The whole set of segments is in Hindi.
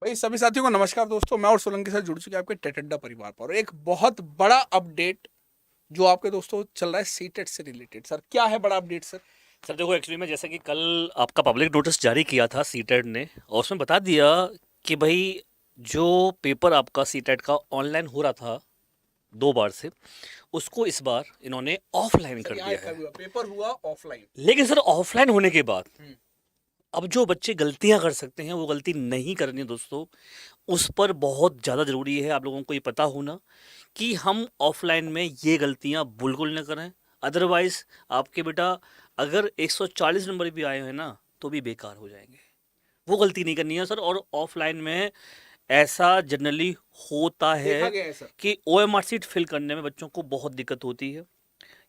भाई सभी साथियों को नमस्कार दोस्तों। मैं और सोलंकी के साथ जुड़ चुके हैं आपके टेटड्डा परिवार पर। एक बहुत बड़ा अपडेट जो आपके दोस्तों चल रहा है सीटेट से रिलेटेड। सर क्या है बड़ा अपडेट सर? सर देखो, एक्चुअली में जैसे कि कल आपका पब्लिक नोटिस जारी किया था सीटेट ने, और उसमें बता दिया कि भाई जो पेपर आपका सीटेट का ऑनलाइन हो रहा था 2 बार से, उसको इस बार इन्होंने ऑफलाइन सर कर यहाँ दिया एक है। हुआ पेपर हुआ ऑफलाइन। लेकिन सर ऑफलाइन होने के बाद हम्म। अब जो बच्चे गलतियां कर सकते हैं वो गलती नहीं करनी है दोस्तों। उस पर बहुत ज़्यादा ज़रूरी है आप लोगों को ये पता होना कि हम ऑफलाइन में ये गलतियां बिल्कुल न करें। अदरवाइज आपके बेटा अगर 140 नंबर भी आए हैं ना तो भी बेकार हो जाएंगे। वो गलती नहीं करनी है सर। और ऑफलाइन में ऐसा जनरली होता है देखा गया है सर। कि ओएमआर सीट फिल करने में बच्चों को बहुत दिक्कत होती है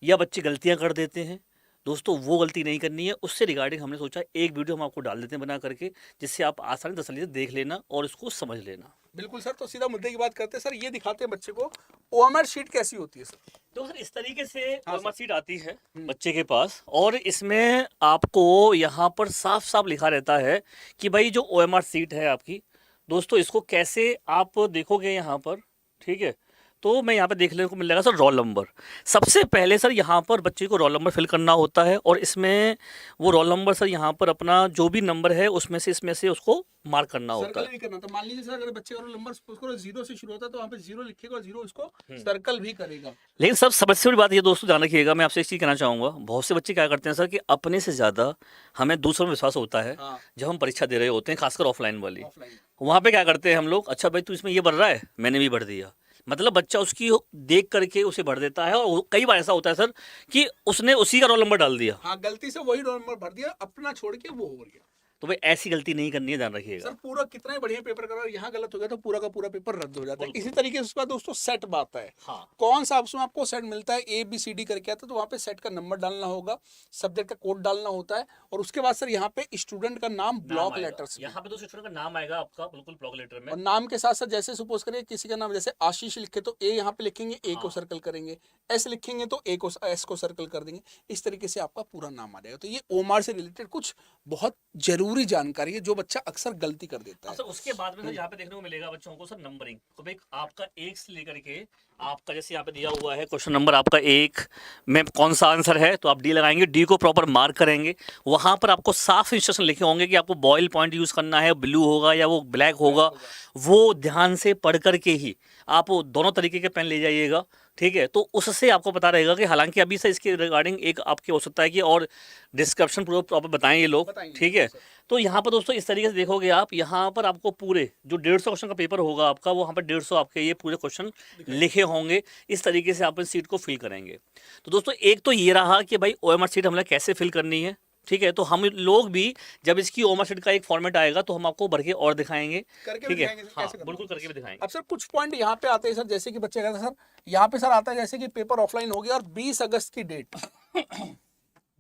या बच्चे गलतियां कर देते हैं। दोस्तों वो गलती नहीं करनी है। उससे रिगार्डिंग हमने सोचा एक वीडियो हम आपको डाल देते हैं बना करके, जिससे आप आसानी तसल्ली से देख लेना और इसको समझ लेना। बिल्कुल सर, तो सीधा मुद्दे की बात करते हैं सर। ये दिखाते हैं बच्चे को ओएमआर शीट कैसी होती है सर। तो सर इस तरीके से हाँ ओएमआर सर। सीट आती है हम्म। बच्चे के पास, और इसमें आपको यहाँ पर साफ साफ लिखा रहता है कि भाई जो ओएमआर सीट है आपकी, दोस्तों इसको कैसे आप देखोगे यहाँ पर। ठीक है, तो मैं यहाँ पे देखने को मिलेगा सर रोल नंबर। सबसे पहले सर यहाँ पर बच्चे को रोल नंबर फिल करना होता है, और इसमें वो रोल नंबर सर यहाँ पर अपना जो भी नंबर है उसमें से इसमें से उसको मार्क करना होता सर्कल है। भी करना था। मान लीजिए सर अगर बच्चे का रोल नंबर उसको जीरो से शुरू होता है तो वहाँ पे जीरो लिखेगा और जीरो उसको हम्म। सर्कल भी करेगा। लेकिन सब सबसे बड़ी बात ये दोस्तों ध्यान रखिएगा, मैं आपसे एक चीज़ कहना चाहूँगा। बहुत से बच्चे क्या करते हैं सर कि अपने से ज़्यादा हमें दूसरों में विश्वास होता है हाँ। जब हम परीक्षा दे रहे होते हैं, खासकर ऑफलाइन वाली। ऑफलाइन। वहाँ पे क्या करते हैं हम लोग, अच्छा भाई तू इसमें ये भर रहा है, मैंने भी भर दिया। मतलब बच्चा उसकी देख करके उसे भर देता है, और कई बार ऐसा होता है सर कि उसने उसी का रोल नंबर डाल दिया। हाँ, गलती से वही रोल नंबर भर दिया, अपना छोड़ के वो हो गया। तो भाई ऐसी गलती नहीं करनी है, ध्यान सर रखिएगा। पूरा कितना ही बढ़िया पेपर करा, यहाँ गलत हो गया तो पूरा का पूरा पेपर रद्द हो जाता है। इसी बिल्कुल। तरीके से उसके बाद दोस्तों सेट बात है। हाँ। कौन सा उसमें आपको सेट मिलता है, ए बी सी डी करके आता है, तो वहाँ पे सेट का नंबर डालना होगा, सब्जेक्ट का कोड डालना होता है, और उसके बाद सर यहाँ पे स्टूडेंट का नाम नाम ब्लॉक आएगा लेटर्स में। यहाँ पे, तो स्टूडेंट का नाम आएगा आपका बिल्कुल ब्लॉक लेटर में। और नाम के साथ साथ जैसे सपोज करिए किसी का नाम जैसे आशीष लिखे तो ए यहाँ पे लिखेंगे, ए को हाँ। सर्कल करेंगे। एस लिखेंगे तो ए को एस को सर्कल कर देंगे। इस तरीके से आपका पूरा नाम आ जाएगा। तो ये ओमार से रिलेटेड कुछ बहुत जरूरी जानकारी है जो बच्चा अक्सर गलती कर देता अब है। सर उसके बाद में सर यहाँ पे देखने को मिलेगा बच्चों को सर नंबरिंग। तो भाई आपका एक से लेकर के आपका जैसे यहाँ पे दिया हुआ है क्वेश्चन नंबर आपका एक में कौन सा आंसर है, तो आप डी लगाएंगे, डी को प्रॉपर मार्क करेंगे। वहाँ पर आपको साफ इंस्ट्रक्शन लिखे होंगे कि आपको बॉयल पॉइंट यूज़ करना है, ब्लू होगा या वो ब्लैक ब्लैक होगा। होगा। वो ध्यान से पढ़ करके ही आप वो दोनों तरीके के पेन ले जाइएगा। ठीक है, तो उससे आपको पता रहेगा कि हालांकि अभी से इसके रिगार्डिंग एक आपकी हो सकता है कि और डिस्क्रिप्शन पूरा प्रॉपर बताएं ये लोग। बताएंगे ठीक बिल्कुल है, सर। तो यहाँ पर दोस्तों इस तरीके से देखोगे आप, यहाँ पर आपको पूरे जो 150 क्वेश्चन का पेपर होगा आपका, वो यहाँ पर 150 आपके ये पूरे क्वेश्चन दिखाई लिखे होंगे। इस तरीके से आप इस सीट को फिल करेंगे। तो दोस्तों एक तो ये रहा कि भाई ओएमआर सीट हमने कैसे फिल करनी है। ठीक है, तो हम लोग भी जब इसकी ओएमआर सीट का एक फॉर्मेट आएगा तो हम आपको भर के और दिखाएंगे। करके भी ठीक है, दिखाएंगे सर हाँ कैसे करना बिल्कुल है। करके भी दिखाएंगे। अब सर कुछ पॉइंट यहाँ पे आते हैं सर, जैसे कि बच्चे कहते हैं सर यहाँ पे सर आता है जैसे कि पेपर ऑफलाइन हो गया और 20 अगस्त की डेट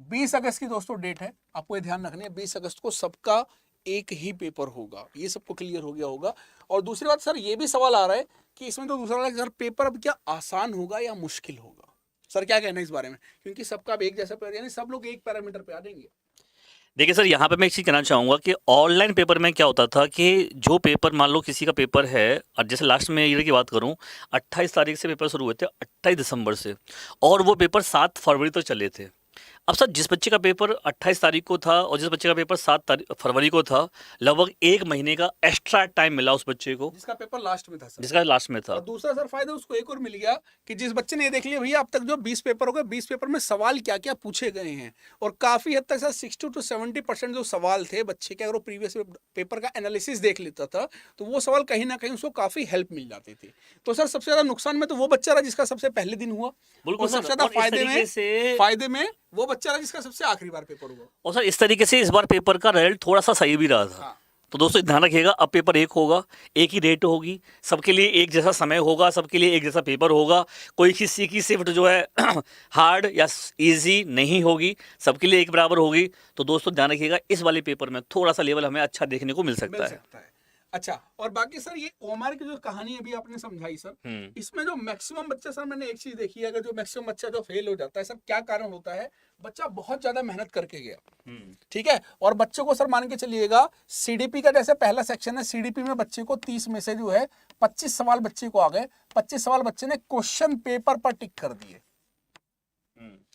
20 अगस्त की दोस्तों डेट है। आपको ये ध्यान रखनी है 20 अगस्त को सबका एक ही पेपर होगा। ये सबको क्लियर हो गया होगा। और दूसरी बात सर ये भी सवाल आ रहा है कि इसमें तो दूसरा वाला सर पेपर अब क्या आसान होगा या मुश्किल होगा? सर क्या कहना है इस बारे में? क्योंकि सबका अब एक जैसा पेपर, यानी सब लोग एक पैरामीटर पे आ जाएंगे। देखिए सर, यहाँ पे मैं एक चीज़ कहना चाहूँगा कि ऑनलाइन पेपर में क्या होता था कि जो पेपर मान लो किसी का पेपर है, और जैसे लास्ट में ईयर की बात करूँ, 28 तारीख से पेपर शुरू हुए थे, 28 दिसंबर से, और वो पेपर 7 फरवरी तक चले थे। अब सर जिस बच्चे का पेपर 28 तारीख को था और जिस बच्चे का पेपर 7 फरवरी को था, लगभग 1 महीने का एक्स्ट्रा टाइम मिला उस बच्चे को, जिसका पेपर लास्ट में था सर। जिसका लास्ट में था। और दूसरा सर फायदा उसको एक और मिल गया कि जिस बच्चे ने ये देख लिया भैया अब तक जो 20 पेपर हो गए, 20 पेपर में सवाल क्या क्या पूछे गए हैं, और काफी हद तक सर 60 to 70% जो सवाल थे बच्चे के, अगर वो प्रीवियस पेपर का एनालिसिस देख लेता था तो वो सवाल कहीं ना कहीं उसको काफी हेल्प मिल जाती थी। तो सर सबसे ज्यादा नुकसान में तो वो बच्चा रहा जिसका सबसे पहले दिन हुआ, बिल्कुल और सर, सबसे ज्यादा और इस तरीके से फायदे में वो बच्चा रहा जिसका सबसे आखिरी बार पेपर हुआ। और सर इस तरीके से इस बार पेपर का रिजल्ट थोड़ा सा सही भी रहा था। हाँ। तो दोस्तों ध्यान रखिएगा, अब पेपर एक होगा, एक ही डेट होगी, सबके लिए एक जैसा समय होगा, सबके लिए एक जैसा पेपर होगा। कोई किसी की शिफ्ट जो है हार्ड या इजी नहीं होगी, सबके लिए एक बराबर होगी। तो दोस्तों ध्यान रखिएगा, इस वाले पेपर में थोड़ा सा लेवल हमें अच्छा देखने को मिल मिल सकता है। सकता है। अच्छा, और बाकी सर ये ओमआर की जो कहानी अभी आपने समझाई सर, इसमें जो मैक्सिमम बच्चे सर, मैंने एक चीज देखी है, अगर जो मैक्सिमम बच्चा जो फेल हो जाता है सर, क्या कारण होता है? बच्चा बहुत ज्यादा मेहनत करके गया, ठीक है, और बच्चों को सर मान के चलिएगा सीडीपी का जैसे पहला सेक्शन है, सीडीपी में बच्चे को 30 में से जो है 25 सवाल बच्चे को आ गए, 25 सवाल बच्चे ने क्वेश्चन पेपर पर टिक कर दिए।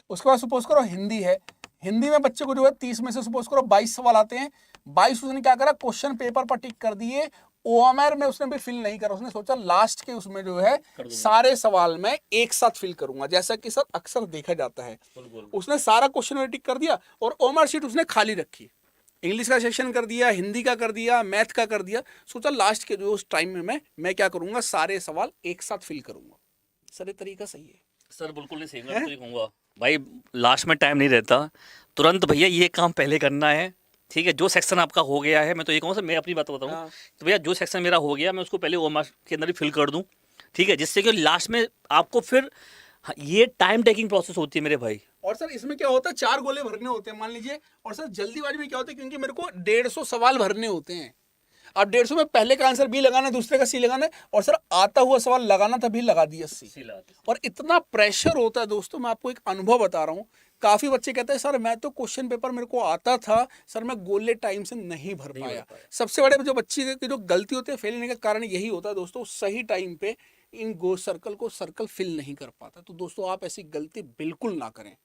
उसके बाद सपोज करो हिंदी है, हिंदी में बच्चे को जो है 30 में से सपोज करो 22 सवाल आते हैं, 22 उसने क्या करा, क्वेश्चन पेपर पर टिक कर दिए। ओएमआर में उसने भी फिल नहीं करा, उसने सोचा लास्ट के उसमें जो है सारे सवाल मैं एक साथ फिल करूंगा, जैसा कि सर अक्सर देखा जाता है। उसने सारा क्वेश्चन में टिक कर दिया और ओएमआर शीट उसने खाली रखी, इंग्लिश का सेक्शन कर दिया, हिंदी का कर दिया, मैथ का कर दिया, सोचा लास्ट के जो उस टाइम में मैं क्या करूंगा, सारे सवाल एक साथ फिल करूंगा। सर ये तरीका सही है? सर बिल्कुल नहीं सही, मैं तो ये कहूँगा भाई लास्ट में टाइम नहीं रहता, तुरंत भैया ये काम पहले करना है, ठीक है। जो सेक्शन आपका हो गया है, मैं तो ये कहूँगा सर, मैं अपनी बात बताऊँ हाँ। तो भैया जो सेक्शन मेरा हो गया मैं उसको पहले ओएमआर के अंदर ही फिल कर दूँ, ठीक है, जिससे कि लास्ट में आपको फिर ये टाइम टेकिंग प्रोसेस होती है मेरे भाई। और सर इसमें क्या होता है, 4 गोले भरने होते हैं मान लीजिए, और सर जल्दीबाजी में क्या होता है, क्योंकि मेरे को 150 सवाल भरने होते हैं, अब 150 में पहले का आंसर बी लगाना है, दूसरे का सी लगाना है, और सर आता हुआ सवाल लगाना था, भी लगा दिया सी। और इतना प्रेशर होता है दोस्तों, मैं आपको एक अनुभव बता रहा हूँ, काफी बच्चे कहते हैं सर मैं तो क्वेश्चन पेपर मेरे को आता था सर, मैं गोले टाइम से नहीं भर पाया। सबसे बड़े जो बच्चे की जो गलती होती है, फेल होने का कारण यही होता है दोस्तों, सही टाइम पे इन गो सर्कल को सर्कल फिल नहीं कर पाता। तो दोस्तों आप ऐसी गलती बिल्कुल ना करें।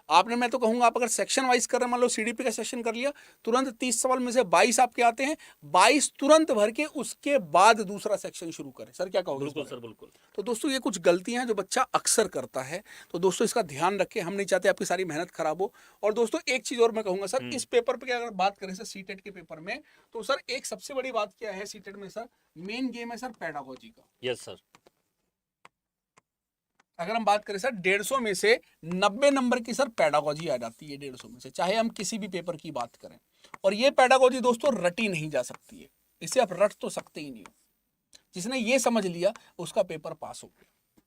आपने, मैं तो कहूंगा, आप अगर सेक्शन वाइज कर रहे हैं, मान लो सीडीपी का सेक्शन कर लिया, तुरंत 30 सवाल में से 22 आपके आते हैं, 22 तुरंत भर के उसके बाद दूसरा सेक्शन शुरू करें। सर क्या कहोगे? बिल्कुल सर बिल्कुल। तो दोस्तों ये कुछ गलतियां हैं जो बच्चा अक्सर करता है, तो दोस्तों इसका ध्यान रखें, हम नहीं चाहते आपकी सारी मेहनत खराब हो। और दोस्तों एक चीज और मैं कहूंगा सर, इस पेपर पे अगर बात करें सर सीटेट के पेपर में, तो सर एक सबसे बड़ी बात क्या है सीटेट में सर, मेन गेम है सर पेडागोजी का। Yes sir. अगर हम बात करें सर 150 में से 90 नंबर की सर पेडागोजी आ जाती है 150 में से, चाहे हम किसी भी पेपर की बात करें। और ये पेडागोजी दोस्तों रटी नहीं जा सकती है, इसे आप रट तो सकते ही नहीं हो। जिसने ये समझ लिया उसका पेपर पास हो गया।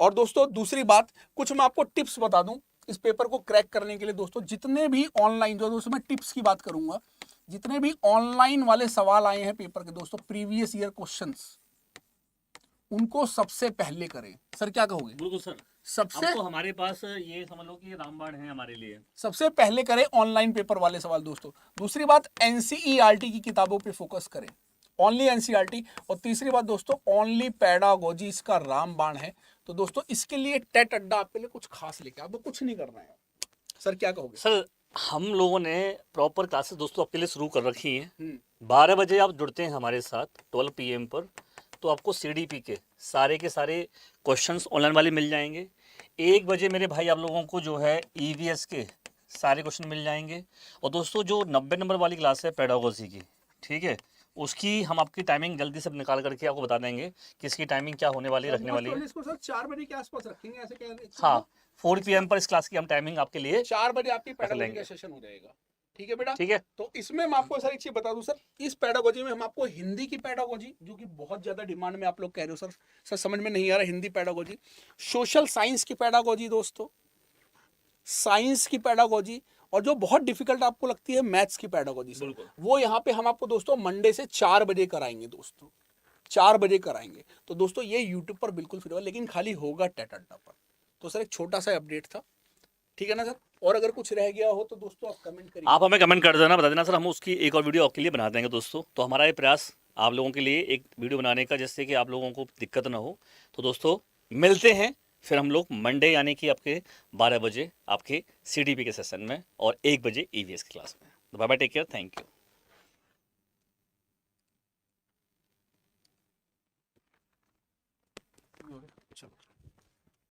और दोस्तों दूसरी बात, कुछ मैं आपको टिप्स बता दूं इस पेपर को क्रैक करने के लिए। दोस्तों जितने भी ऑनलाइन, जो दोस्तों मैं टिप्स की बात करूंगा, जितने भी ऑनलाइन वाले सवाल आए हैं पेपर के दोस्तों, प्रीवियस ईयर क्वेश्चंस, उनको सबसे पहले करें। सर क्या कहोगे? बिल्कुल सर। सबसे तो हमारे पास ये समझ लो कि रामबाण है हमारे लिए। सबसे पहले करें ऑनलाइन पेपर वाले सवाल दोस्तों। दूसरी बात, एनसीईआरटी की किताबों पे फोकस करें, ओनली एनसीईआरटी। और तीसरी बात दोस्तों, ओनली पेडागोजी इसका रामबाण है। तो दोस्तों इसके लिए टेट अड्डा आपके लिए कुछ खास लेके, आपको कुछ नहीं करना है। सर क्या कहोगे? सर हम लोगों ने प्रॉपर क्लासेस दोस्तों आपके लिए शुरू कर रखी हैं। 12 बजे आप जुड़ते हैं हमारे साथ 12 PM पर, तो आपको सीडीपी के सारे क्वेश्चंस ऑनलाइन वाले मिल जाएंगे। 1 बजे मेरे भाई आप लोगों को जो है ईवीएस के सारे क्वेश्चन मिल जाएंगे। और दोस्तों जो 90 नंबर वाली क्लास है पेडागोजी की, ठीक है, उसकी हम आपकी टाइमिंग जल्दी से निकाल करके आपको बता देंगे कि इसकी टाइमिंग क्या होने वाली रखने वाली है। इसको सर 4 बजे के आसपास रखेंगे, ऐसे क्या? हाँ, 4 PM पर इस क्लास की हम टाइमिंग आपके लिए 4 बजे आपकी पेडागोजी का सेशन हो जाएगा, ठीक है बेटा? ठीक है। तो इसमें मैं आपको सारी चीज बता दूं सर, इस पेडागोजी में हम आपको हिंदी की पेडागोजी, जो कि बहुत ज्यादा डिमांड में आप लोग कह रहे हो सर समझ में नहीं आ रहा हिंदी पेडागोजी, सोशल साइंस की पेडागोजी दोस्तों, साइंस की पेडागोजी, और जो बहुत डिफिकल्ट आपको लगती है मैथ्स की पेडागोजी सर, वो यहाँ पे हम आपको दोस्तों मंडे से 4 बजे कराएंगे दोस्तों, 4 बजे कराएंगे। तो दोस्तों ये यूट्यूब पर बिल्कुल फ्री होगा, लेकिन खाली होगा टेट अड्डा पर। तो सर एक छोटा सा अपडेट था, ठीक है ना सर? और अगर कुछ रह गया हो तो दोस्तों आप कमेंट करिए। आप हमें कमेंट कर देना, बता देना सर, हम उसकी एक और वीडियो आपके लिए बना देंगे दोस्तों। तो हमारा ये प्रयास आप लोगों के लिए एक वीडियो बनाने का, जिससे कि आप लोगों को दिक्कत ना हो। तो दोस्तों मिलते हैं फिर हम लोग मंडे, यानी कि आपके 12 बजे आपके सीडीपी के सेशन में और 1 बजे ईवीएस की क्लास में। तो bye bye, take care, thank you. चलो।